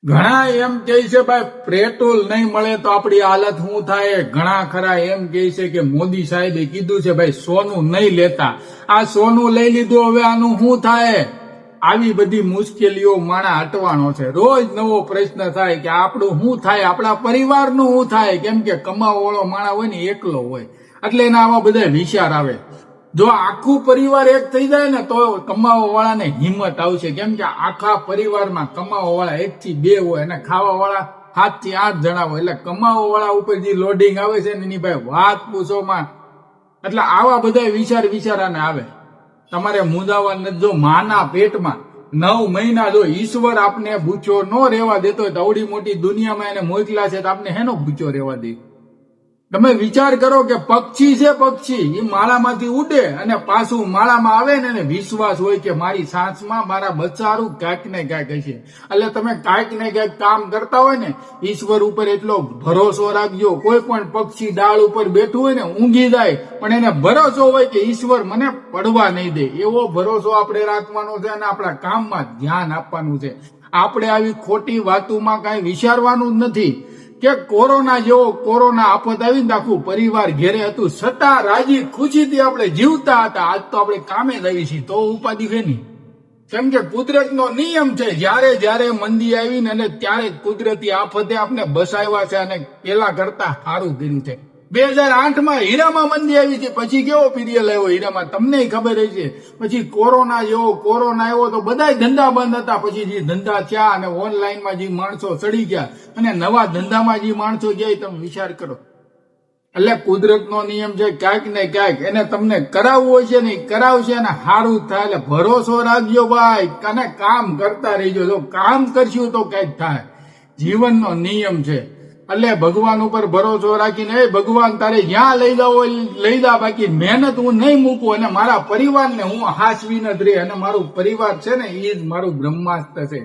ઘણા એમ કહે છે ભાઈ પેટ્રોલ નહીં મળે તો આપણી હાલત શું થાય। ઘણા ખરા એમ કહે છે કે મોદી સાહેબે કીધું છે ભાઈ સોનું નહીં લેતા, આ સોનું લઈ લીધું હવે આનું શું થાય। આવી બધી મુશ્કેલીઓ માણા હટવાનો છે। રોજ નવો પ્રશ્ન થાય કે આપણું શું થાય, આપણા પરિવારનું શું થાય, કેમ કે કમાવા વાળો માણા હોય ને એકલો હોય એટલે એના આવા બધા વિચાર આવે। જો આખું પરિવાર એક થઈ જાય ને તો કમાવા વાળાને હિંમત આવશે, કેમ કે આખા પરિવારમાં કમાવા વાળા 1 થી 2 હોય અને ખાવા વાળા 7 થી 8 જણા હોય, એટલે કમાવા વાળા ઉપર જે લોડિંગ આવે છે ને એની ભાઈ વાત પૂછોમાં। એટલે આવા બધા વિચારાને આવે। તમારે મુંજાવા નથી। જો માના પેટમાં 9 મહિના જો ઈશ્વર આપને ભૂખ્યો ન રહેવા દેતો હોય તો આવડી મોટી દુનિયામાં એને મોકલા છે તો આપને હેનો ભૂખ્યો રહેવા દે। તમે વિચાર કરો કે પક્ષી છે, પક્ષી એ માળામાંથી ઉડે અને પાછું માળામાં આવે ને એને વિશ્વાસ હોય કે મારી સાસમાં મારા બચ્ચારું ક્યાંક ને ક્યાંક હશે। એટલે તમે ક્યાંક ને ક્યાંક કામ કરતા હોય ને ઈશ્વર ઉપર એટલો ભરોસો રાખજો। કોઈ પણ પક્ષી ડાળ ઉપર બેઠું હોય ને ઊંઘી જાય પણ એને ભરોસો હોય કે ઈશ્વર મને પડવા નહીં દે, એવો ભરોસો આપણે રાખવાનો છે અને આપણા કામમાં ધ્યાન આપવાનું છે। આપણે આવી ખોટી વાતોમાં કાંઈ વિચારવાનું જ નથી કે કોરોના આફત આવીને આખું પરિવાર ઘેરે હતું છતાં રાજી ખુશીથી આપણે જીવતા હતા। આજ તો આપણે કામે જ આવી છીએ તો ઉપાધિ છે નહીં, કેમ કે કુદરતનો નિયમ છે। જ્યારે મંદી આવી ને ત્યારે કુદરતી આફતે આપણે બસાવ્યા છે અને પેલા કરતા સારું કર્યું છે। 2008માં હીરામાં મંદી આવી હતી, પછી કેવો પીરિયડ આવ્યો હીરામાં તમને ખબર છે। પછી કોરોના આવ્યો તો બધા ધંધા બંધ હતા, પછી જે ધંધા થયા અને ઓનલાઈનમાં જે માણસો ચડી ગયા અને નવા ધંધામાં જે માણસો ગયા તમે વિચાર કરો। એટલે કુદરતનો નિયમ છે, ક્યાંક ને ક્યાંક એને તમને કરાવવું હશે ને કરાવશે અને સારું થાય। એટલે ભરોસો રાખજો ભાઈ અને કામ કરતા રહેજો। જો કામ કરશું તો કઈક થાય, જીવનનો નિયમ છે। એટલે ભગવાન ઉપર ભરોસો રાખીને ભગવાન તારે જ્યાં લઈ જાવ લઈ જા, બાકી મહેનત હું નહીં મૂકું અને મારા પરિવારને હું હાચવી ન રહે અને મારું પરિવાર છે ને એ જ મારું બ્રહ્માસ્ત્ર છે।